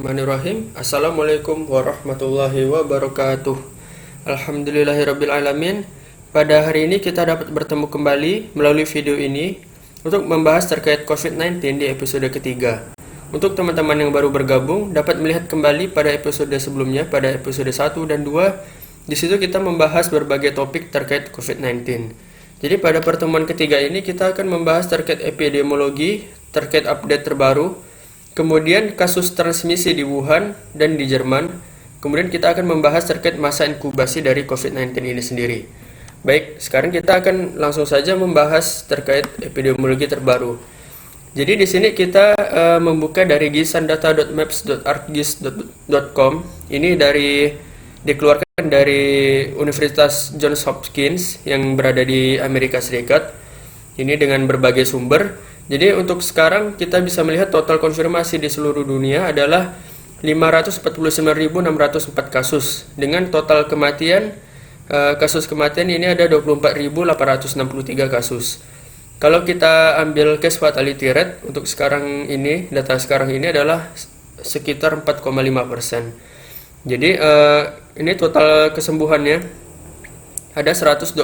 Bismillahirrahmanirrahim. Assalamualaikum warahmatullahi wabarakatuh. Alhamdulillahirrabbilalamin. Pada hari ini kita dapat bertemu kembali melalui video ini untuk membahas terkait COVID-19 di episode ketiga. Untuk teman-teman yang baru bergabung dapat melihat kembali pada episode sebelumnya, pada episode 1 dan 2. Di situ kita membahas berbagai topik terkait COVID-19. Jadi pada pertemuan ketiga ini kita akan membahas terkait epidemiologi, terkait update terbaru, kemudian kasus transmisi di Wuhan dan di Jerman. Kemudian kita akan membahas terkait masa inkubasi dari COVID-19 ini sendiri. Baik, sekarang kita akan langsung saja membahas terkait epidemiologi terbaru. Jadi di sini kita membuka dari gisandata.maps.arcgis.com. Ini dikeluarkan dari Universitas Johns Hopkins yang berada di Amerika Serikat. Ini dengan berbagai sumber. Jadi untuk sekarang kita bisa melihat total konfirmasi di seluruh dunia adalah 549.604 kasus dengan total kematian kasus kematian ini ada 24.863 kasus. Kalau kita ambil case fatality rate untuk sekarang ini, data sekarang ini adalah sekitar 4,5%. Jadi ini total kesembuhannya ada 127.530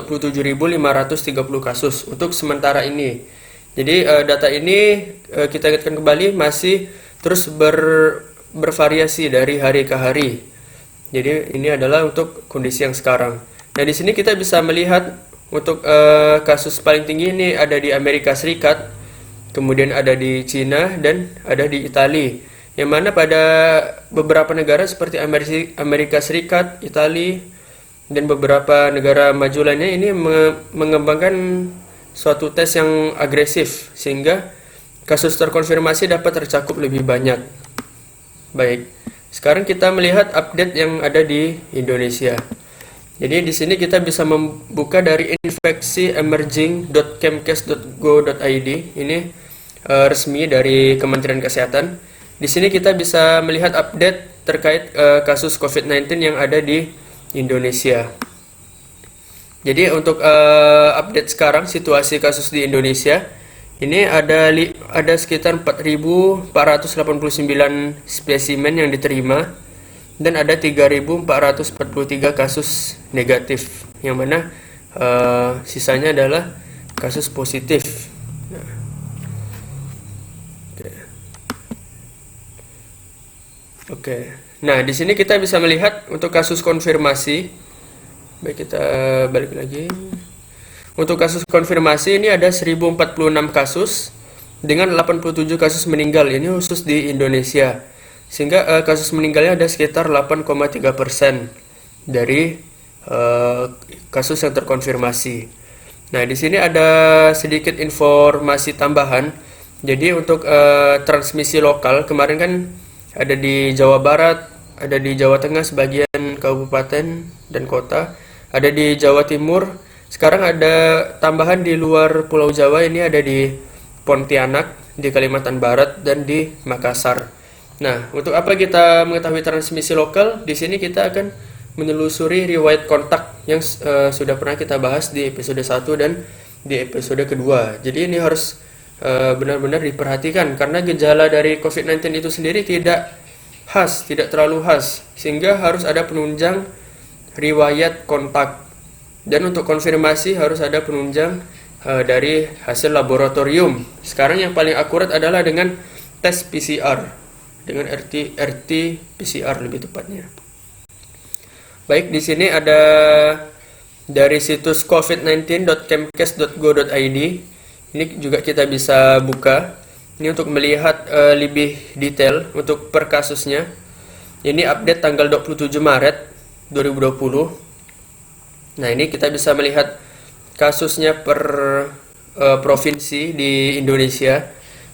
kasus untuk sementara ini. Jadi data ini kita ingatkan kembali masih terus bervariasi dari hari ke hari. Jadi ini adalah untuk kondisi yang sekarang. Nah di sini kita bisa melihat untuk kasus paling tinggi ini ada di Amerika Serikat, kemudian ada di Cina dan ada di Italia. Yang mana pada beberapa negara seperti Amerika Serikat, Italia dan beberapa negara maju lainnya ini mengembangkan suatu tes yang agresif sehingga kasus terkonfirmasi dapat tercakup lebih banyak. Baik, sekarang kita melihat update yang ada di Indonesia. Jadi di sini kita bisa membuka dari infeksiemerging.kemkes.go.id. Ini resmi dari Kementerian Kesehatan. Di sini kita bisa melihat update terkait kasus COVID-19 yang ada di Indonesia. Jadi untuk update sekarang situasi kasus di Indonesia ini ada sekitar 4.489 spesimen yang diterima dan ada 3.443 kasus negatif yang mana sisanya adalah kasus positif. Oke. Nah, di sini kita bisa melihat untuk kasus konfirmasi. Baik, kita balik lagi. Untuk kasus konfirmasi ini ada 1046 kasus dengan 87 kasus meninggal. Ini khusus di Indonesia. Sehingga kasus meninggalnya ada sekitar 8,3% dari kasus yang terkonfirmasi. Nah, di sini ada sedikit informasi tambahan. Jadi untuk transmisi lokal kemarin kan ada di Jawa Barat, ada di Jawa Tengah sebagian kabupaten dan kota, ada di Jawa Timur. Sekarang ada tambahan di luar Pulau Jawa, ini ada di Pontianak, di Kalimantan Barat, dan di Makassar. Nah, untuk apa kita mengetahui transmisi lokal? Di sini kita akan menelusuri riwayat kontak yang sudah pernah kita bahas di episode 1 dan di episode kedua. Jadi ini harus benar-benar diperhatikan karena gejala dari COVID-19 itu sendiri tidak terlalu khas, sehingga harus ada penunjang riwayat kontak. Dan untuk konfirmasi harus ada penunjang dari hasil laboratorium. Sekarang yang paling akurat adalah dengan tes PCR, dengan RT-PCR lebih tepatnya. Baik, di sini ada dari situs covid19.kemkes.go.id. Ini juga kita bisa buka. Ini untuk melihat lebih detail untuk per kasusnya. Ini update tanggal 27 Maret 2020. Nah, ini kita bisa melihat kasusnya per provinsi di Indonesia.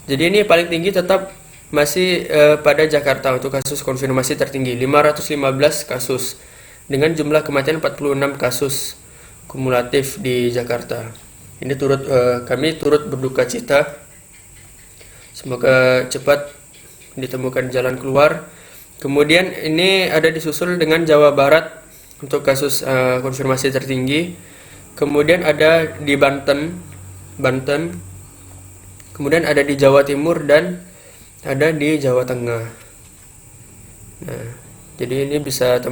Jadi ini paling tinggi tetap masih pada Jakarta untuk kasus konfirmasi tertinggi 515 kasus dengan jumlah kematian 46 kasus kumulatif di Jakarta. Ini kami turut berduka cita. Semoga cepat ditemukan jalan keluar. Kemudian ini ada disusul dengan Jawa Barat untuk kasus konfirmasi tertinggi. Kemudian ada di Banten. Kemudian ada di Jawa Timur dan ada di Jawa Tengah. Nah, jadi ini bisa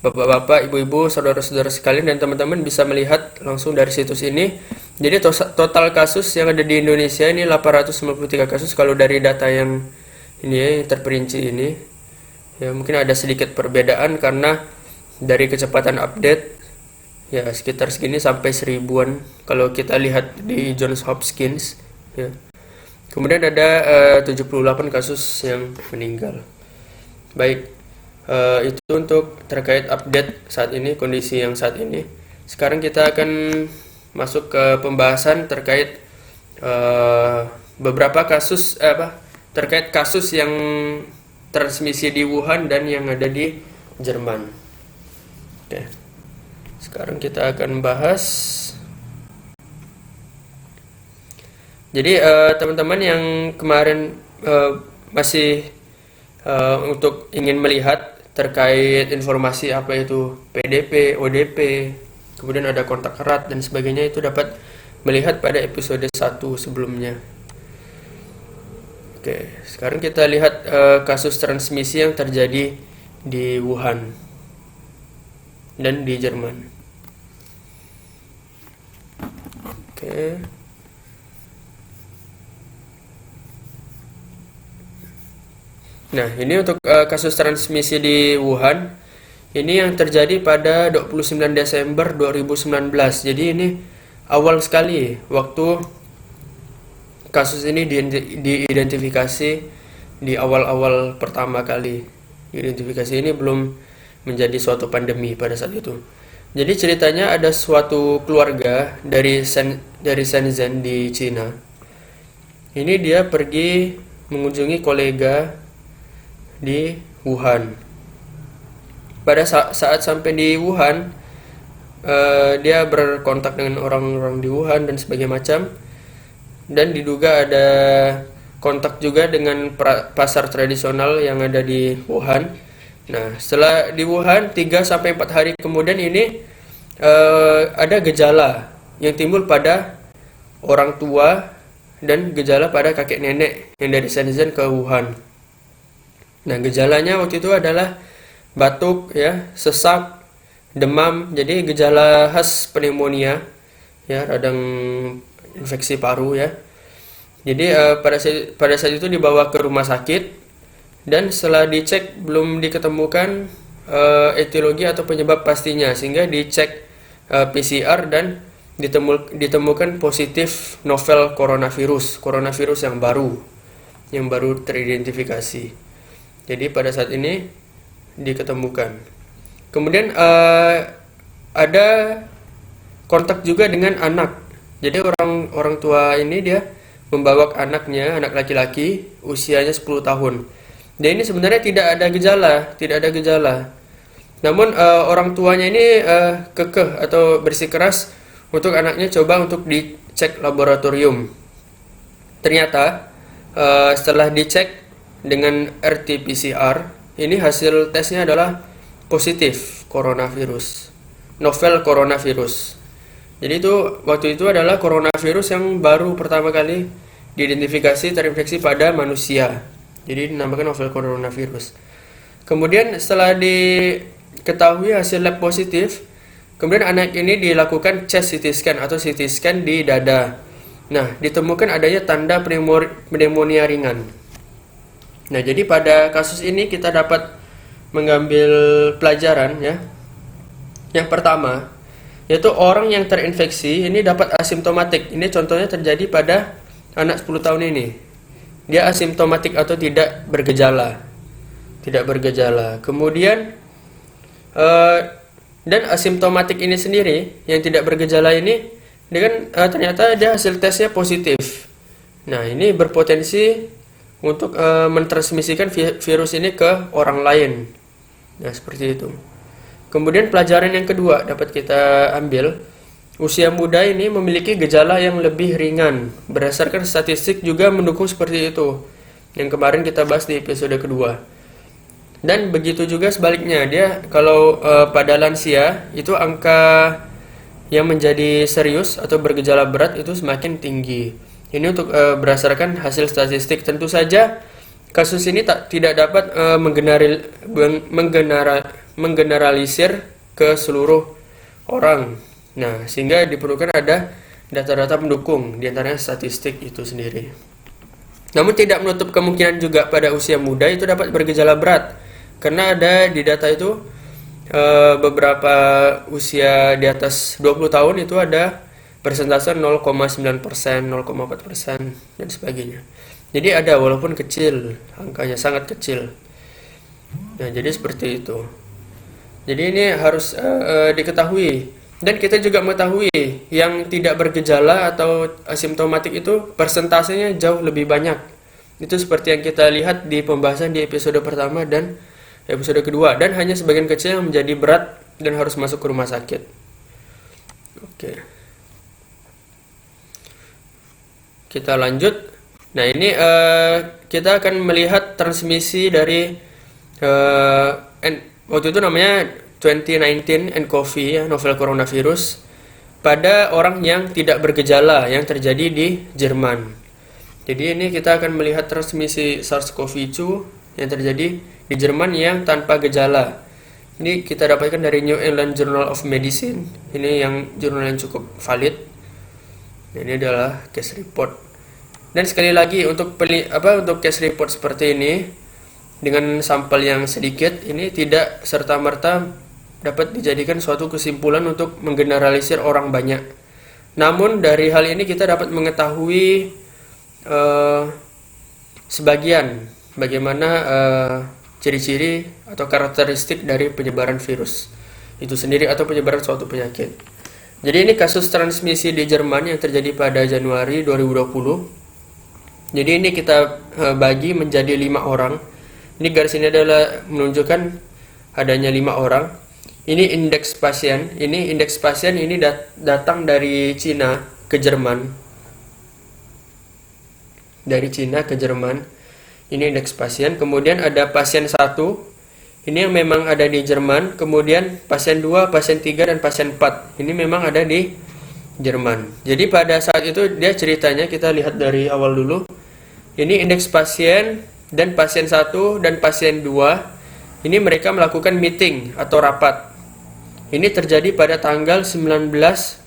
bapak-bapak, ibu-ibu, saudara-saudara sekalian dan teman-teman bisa melihat langsung dari situs ini. Jadi total kasus yang ada di Indonesia ini 893 kasus kalau dari data yang ini ya, yang terperinci ini. Ya, mungkin ada sedikit perbedaan karena dari kecepatan update ya sekitar segini sampai 1000-an kalau kita lihat di Johns Hopkins ya. Kemudian ada 78 kasus yang meninggal. Baik, itu untuk terkait update saat ini, kondisi yang saat ini. Sekarang kita akan masuk ke pembahasan terkait beberapa kasus terkait kasus yang transmisi di Wuhan dan yang ada di Jerman. Oke. Sekarang kita akan bahas. Jadi teman-teman yang kemarin masih untuk ingin melihat terkait informasi apa itu PDP, ODP, kemudian ada kontak erat dan sebagainya, itu dapat melihat pada episode 1 sebelumnya. Oke, sekarang kita lihat kasus transmisi yang terjadi di Wuhan dan di Jerman. Oke. Nah, ini untuk kasus transmisi di Wuhan. Ini yang terjadi pada 29 Desember 2019. Jadi ini awal sekali waktu kasus ini diidentifikasi di awal-awal pertama kali. Identifikasi ini belum menjadi suatu pandemi pada saat itu. Jadi ceritanya ada suatu keluarga dari Shenzhen di Cina. Ini dia pergi mengunjungi kolega di Wuhan. Pada saat sampai di Wuhan, dia berkontak dengan orang-orang di Wuhan dan sebagainya macam, dan diduga ada kontak juga dengan pasar tradisional yang ada di Wuhan. Nah, setelah di Wuhan 3-4 hari kemudian ini ada gejala yang timbul pada orang tua dan gejala pada kakek nenek yang dari Shenzhen ke Wuhan. Nah, gejalanya waktu itu adalah batuk ya, sesak, demam. Jadi gejala khas pneumonia ya, radang infeksi paru ya. Jadi pada saat itu dibawa ke rumah sakit dan setelah dicek belum diketemukan etiologi atau penyebab pastinya, sehingga dicek PCR dan ditemukan positif novel coronavirus yang baru teridentifikasi. Jadi pada saat ini diketemukan. Kemudian ada kontak juga dengan anak. Jadi orang tua ini dia membawa anaknya, anak laki-laki, usianya 10 tahun. Dan ini sebenarnya tidak ada gejala. Namun orang tuanya ini kekeh atau bersikeras untuk anaknya coba untuk dicek laboratorium. Ternyata setelah dicek dengan RT-PCR, ini hasil tesnya adalah positif coronavirus, novel coronavirus. Jadi waktu itu adalah coronavirus yang baru pertama kali diidentifikasi terinfeksi pada manusia. Jadi dinamakan novel coronavirus. Kemudian setelah diketahui hasil lab positif, kemudian anak ini dilakukan chest CT scan atau CT scan di dada. Nah, ditemukan adanya tanda pneumonia ringan. Nah, jadi pada kasus ini kita dapat mengambil pelajaran ya. Yang pertama, yaitu orang yang terinfeksi ini dapat asimptomatik. Ini contohnya terjadi pada anak 10 tahun ini. Dia asimptomatik atau tidak bergejala. Kemudian dan asimptomatik ini sendiri yang tidak bergejala ini dengan ternyata dia hasil tesnya positif. Nah, ini berpotensi untuk mentransmisikan virus ini ke orang lain. Nah, seperti itu. Kemudian pelajaran yang kedua dapat kita ambil, usia muda ini memiliki gejala yang lebih ringan. Berdasarkan statistik juga mendukung seperti itu, yang kemarin kita bahas di episode kedua. Dan begitu juga sebaliknya, dia kalau pada lansia itu angka yang menjadi serius atau bergejala berat itu semakin tinggi. Ini untuk berdasarkan hasil statistik. Tentu saja kasus ini tidak dapat menggeneralisir ke seluruh orang. Nah, sehingga diperlukan ada data-data pendukung, diantaranya statistik itu sendiri. Namun tidak menutup kemungkinan juga pada usia muda itu dapat bergejala berat, karena ada di data itu beberapa usia di atas 20 tahun itu ada persentase 0,9%, 0,4% dan sebagainya. Jadi ada, walaupun kecil, angkanya sangat kecil. Nah, jadi seperti itu. Jadi ini harus diketahui. Dan kita juga mengetahui yang tidak bergejala atau asimptomatik itu persentasenya jauh lebih banyak. Itu seperti yang kita lihat di pembahasan di episode pertama dan episode kedua. Dan hanya sebagian kecil yang menjadi berat dan harus masuk ke rumah sakit. Oke. Kita lanjut. Nah, ini kita akan melihat transmisi dari waktu itu namanya 2019 nCoV ya, novel coronavirus, pada orang yang tidak bergejala yang terjadi di Jerman. Jadi ini kita akan melihat transmisi SARS-CoV-2 yang terjadi di Jerman yang tanpa gejala. Ini kita dapatkan dari New England Journal of Medicine. Ini yang jurnal yang cukup valid. Ini adalah case report. Dan sekali lagi untuk case report seperti ini dengan sampel yang sedikit, ini tidak serta-merta dapat dijadikan suatu kesimpulan untuk menggeneralisir orang banyak. Namun dari hal ini kita dapat mengetahui sebagian bagaimana ciri-ciri atau karakteristik dari penyebaran virus itu sendiri atau penyebaran suatu penyakit. Jadi ini kasus transmisi di Jerman yang terjadi pada Januari 2020. Jadi ini kita bagi menjadi 5 orang. Ini garis ini adalah menunjukkan adanya 5 orang. Ini indeks pasien. Ini indeks pasien ini datang dari Cina ke Jerman. Dari Cina ke Jerman. Ini indeks pasien. Kemudian ada pasien 1. Ini yang memang ada di Jerman. Kemudian pasien 2, pasien 3, dan pasien 4. Ini memang ada di Jerman. Jadi pada saat itu dia ceritanya, kita lihat dari awal dulu. Ini indeks pasien dan pasien 1 dan pasien 2. Ini mereka melakukan meeting atau rapat. Ini terjadi pada tanggal 19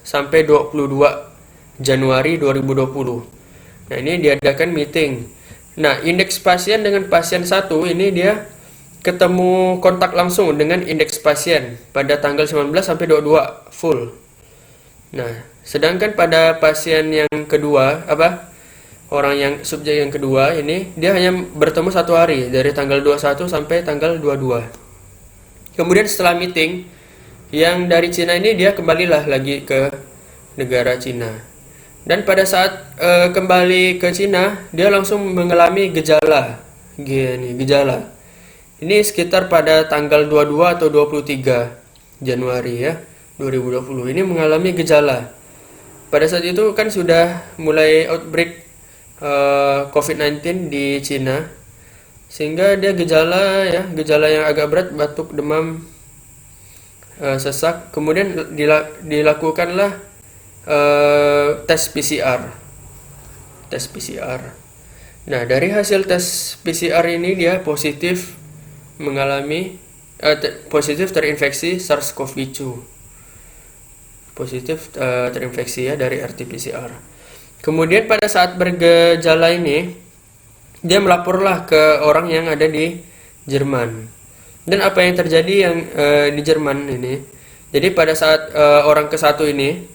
sampai 22 Januari 2020. Nah, ini diadakan meeting. Nah, indeks pasien dengan pasien 1 ini dia ketemu kontak langsung dengan indeks pasien pada tanggal 19 sampai 22 full. Nah, sedangkan pada pasien yang kedua, orang yang subjek yang kedua ini dia hanya bertemu 1 hari dari tanggal 21 sampai tanggal 22. Kemudian setelah meeting, yang dari Cina ini dia kembalilah lagi ke negara Cina. Dan pada saat kembali ke Cina, dia langsung mengalami gejala. Gejala. Ini sekitar pada tanggal 22 atau 23 Januari ya, 2020. Ini mengalami gejala. Pada saat itu kan sudah mulai outbreak COVID-19 di Cina. Sehingga dia gejala yang agak berat, batuk, demam, sesak. Kemudian dilakukanlah tes PCR. Nah, dari hasil tes PCR ini dia positif mengalami positif terinfeksi SARS-CoV-2. Positif terinfeksi ya dari RT-PCR. Kemudian pada saat bergejala ini dia melaporlah ke orang yang ada di Jerman. Dan apa yang terjadi yang di Jerman ini? Jadi pada saat orang ke-1 ini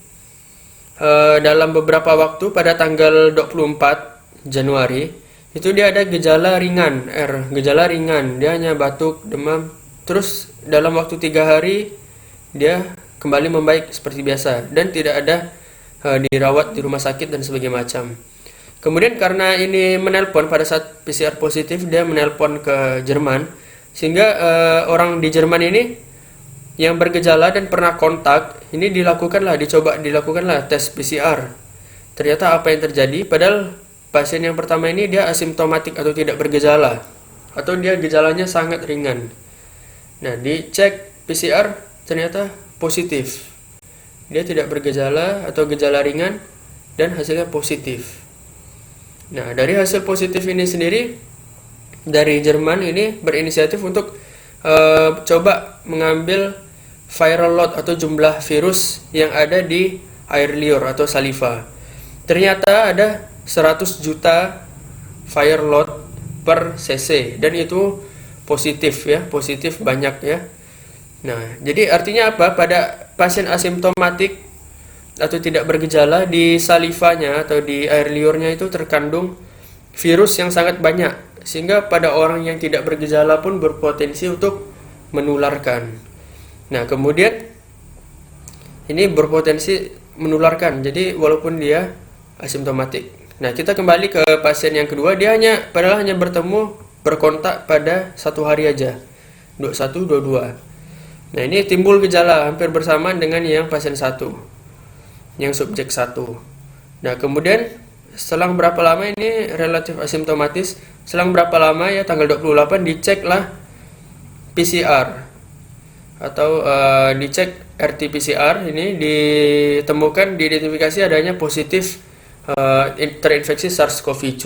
dalam beberapa waktu pada tanggal 24 Januari itu dia ada gejala ringan, gejala ringan. Dia hanya batuk, demam. Terus dalam waktu 3 hari dia kembali membaik seperti biasa dan tidak ada dirawat di rumah sakit dan sebagainya macam. Kemudian karena ini menelpon pada saat PCR positif, dia menelpon ke Jerman, sehingga orang di Jerman ini yang bergejala dan pernah kontak ini dicoba dilakukanlah tes PCR. Ternyata apa yang terjadi? Padahal pasien yang pertama ini dia asimptomatik atau tidak bergejala, atau dia gejalanya sangat ringan. Nah, dicek PCR ternyata positif. Dia tidak bergejala atau gejala ringan dan hasilnya positif. Nah, dari hasil positif ini sendiri dari Jerman ini berinisiatif untuk coba mengambil viral load atau jumlah virus yang ada di air liur atau saliva. Ternyata ada 100 juta viral load per cc dan itu positif ya, positif banyak ya. Nah, jadi artinya apa? Pada pasien asimptomatik atau tidak bergejala, di salivanya atau di air liurnya itu terkandung virus yang sangat banyak, sehingga pada orang yang tidak bergejala pun berpotensi untuk menularkan. Nah, kemudian ini berpotensi menularkan, jadi walaupun dia asimptomatik. Nah, kita kembali ke pasien yang kedua, dia padahal hanya berkontak pada 1 hari aja, 21, 22. Nah, ini timbul gejala hampir bersamaan dengan yang pasien 1, yang subjek 1. Nah, kemudian selang berapa lama ini relatif asimptomatis, selang berapa lama ya, tanggal 28 diceklah PCR atau dicek RT-PCR, ini ditemukan, diidentifikasi adanya positif terinfeksi SARS-CoV-2.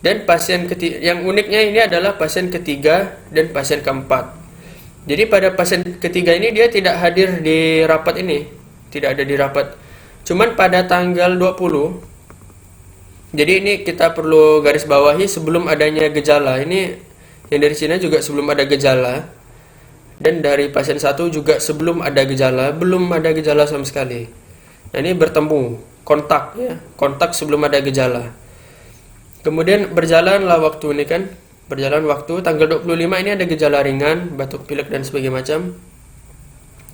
Dan pasien yang uniknya ini adalah pasien ketiga dan pasien keempat. Jadi pada pasien ketiga ini dia tidak hadir di rapat ini, tidak ada di rapat. Cuman pada tanggal 20, jadi ini kita perlu garis bawahi sebelum adanya gejala. Ini yang dari Cina juga sebelum ada gejala. Dan dari pasien 1 juga sebelum ada gejala, belum ada gejala sama sekali. Nah, ini bertemu, kontak ya, kontak sebelum ada gejala. Kemudian berjalanlah waktu ini kan, berjalan waktu, tanggal 25 ini ada gejala ringan, batuk pilek dan sebagainya macam.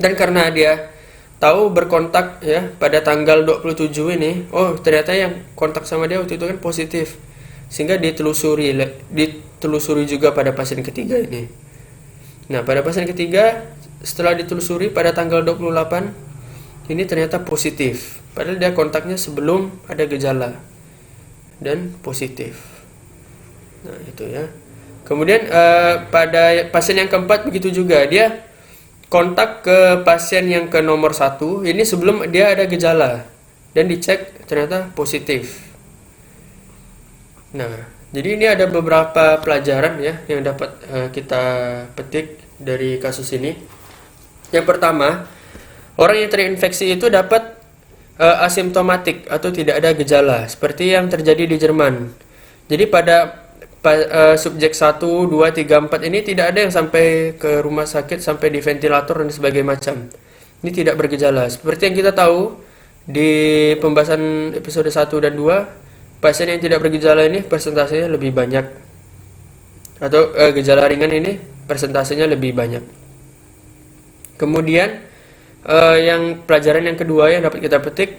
Dan karena dia tahu berkontak ya pada tanggal 27 ini, oh ternyata yang kontak sama dia waktu itu kan positif, sehingga ditelusuri juga pada pasien ketiga ini. Nah, pada pasien ketiga setelah ditelusuri pada tanggal 28 ini ternyata positif, padahal dia kontaknya sebelum ada gejala dan positif. Nah, itu ya. Kemudian pada pasien yang keempat begitu juga, dia kontak ke pasien yang ke nomor 1 ini sebelum dia ada gejala dan dicek ternyata positif. Nah, jadi ini ada beberapa pelajaran ya yang dapat kita petik dari kasus ini. Yang pertama, orang yang terinfeksi itu dapat asimptomatik atau tidak ada gejala, seperti yang terjadi di Jerman. Jadi pada subjek 1, 2, 3, 4 ini tidak ada yang sampai ke rumah sakit, sampai di ventilator dan sebagainya macam. Ini tidak bergejala. Seperti yang kita tahu di pembahasan episode 1 dan 2, pasien yang tidak bergejala ini persentasenya lebih banyak. Atau gejala ringan ini persentasenya lebih banyak. Kemudian yang pelajaran yang kedua yang dapat kita petik,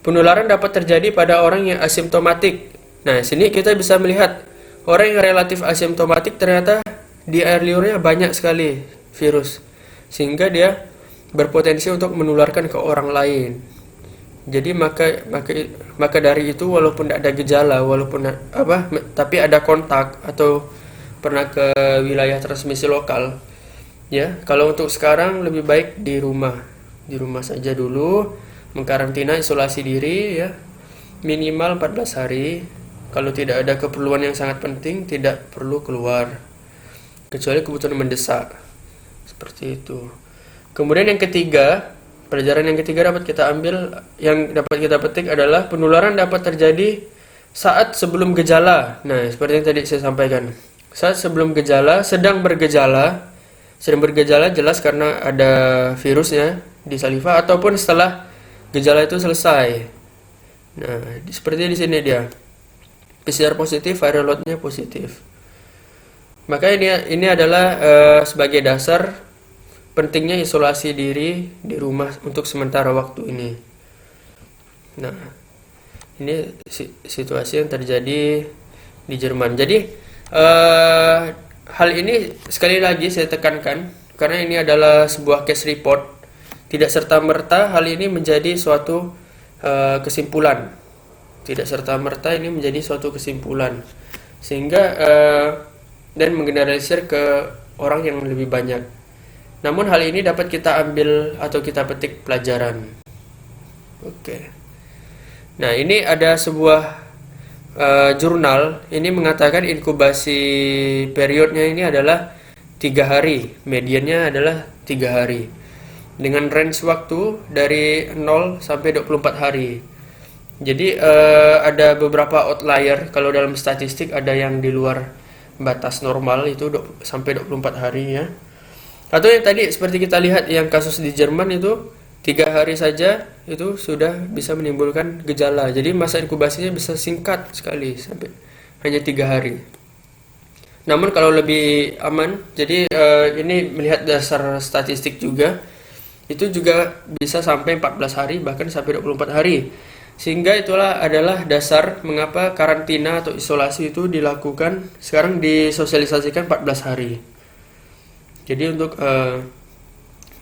penularan dapat terjadi pada orang yang asimptomatik. Nah, sini kita bisa melihat orang yang relatif asimptomatik ternyata di air liurnya banyak sekali virus, sehingga dia berpotensi untuk menularkan ke orang lain. Jadi maka dari itu, walaupun tidak ada gejala, tapi ada kontak atau pernah ke wilayah transmisi lokal, ya, kalau untuk sekarang lebih baik di rumah saja dulu, mengkarantina, isolasi diri ya, minimal 14 hari. Kalau tidak ada keperluan yang sangat penting, tidak perlu keluar, kecuali kebutuhan mendesak. Seperti itu. Kemudian yang ketiga, pelajaran yang ketiga yang dapat kita petik adalah penularan dapat terjadi saat sebelum gejala. Nah, seperti yang tadi saya sampaikan. Saat sebelum gejala, sedang bergejala jelas karena ada virusnya di saliva, ataupun setelah gejala itu selesai. Nah, seperti di sini dia. PCR positif, viral load-nya positif. Maka ini adalah sebagai dasar pentingnya isolasi diri di rumah untuk sementara waktu ini. Nah, ini situasi yang terjadi di Jerman. Jadi hal ini sekali lagi saya tekankan, karena ini adalah sebuah case report. Tidak serta-merta hal ini menjadi suatu kesimpulan. Tidak serta-merta ini menjadi suatu kesimpulan, sehingga dan menggeneralisir ke orang yang lebih banyak. Namun hal ini dapat kita ambil atau kita petik pelajaran. Oke. Nah, ini ada sebuah jurnal ini mengatakan inkubasi periodnya ini adalah 3 hari, mediannya adalah 3 hari, dengan range waktu dari 0 sampai 24 hari. Jadi ada beberapa outlier kalau dalam statistik, ada yang di luar batas normal itu sampai 24 hari ya. Atau yang tadi seperti kita lihat yang kasus di Jerman itu 3 hari saja itu sudah bisa menimbulkan gejala. Jadi masa inkubasinya bisa singkat sekali, sampai hanya 3 hari. Namun kalau lebih aman, jadi ini melihat dasar statistik juga, itu juga bisa sampai 14 hari, bahkan sampai 24 hari. Sehingga itulah adalah dasar mengapa karantina atau isolasi itu dilakukan, sekarang disosialisasikan 14 hari. Jadi untuk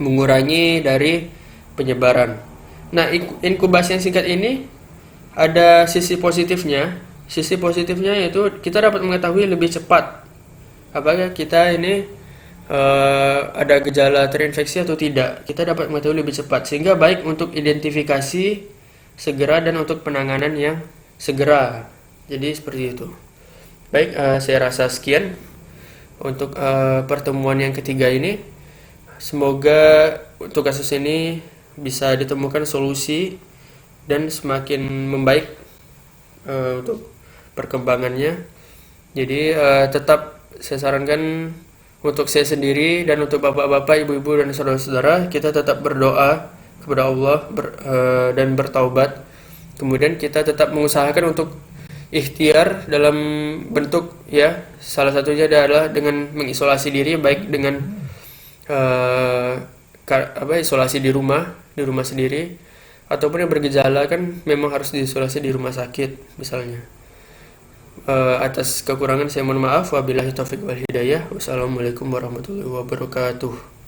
mengurangi dari penyebaran. Nah, inkubasi yang singkat ini ada sisi positifnya. Sisi positifnya yaitu kita dapat mengetahui lebih cepat apakah kita ini ada gejala terinfeksi atau tidak. Kita dapat mengetahui lebih cepat, sehingga baik untuk identifikasi segera dan untuk penanganan yang segera. Jadi seperti itu. Baik, saya rasa sekian untuk pertemuan yang ketiga ini. Semoga untuk kasus ini bisa ditemukan solusi dan semakin membaik untuk perkembangannya. Jadi tetap saya sarankan untuk saya sendiri dan untuk bapak-bapak, ibu-ibu, dan saudara-saudara, kita tetap berdoa kepada Allah dan bertaubat. Kemudian kita tetap mengusahakan untuk ikhtiar dalam bentuk ya, salah satunya adalah dengan mengisolasi diri, baik dengan isolasi di rumah sendiri, ataupun yang bergejala kan memang harus diisolasi di rumah sakit misalnya. Atas kekurangan saya mohon maaf. Wabillahi taufiq wal hidayah. Wassalamualaikum warahmatullahi wabarakatuh.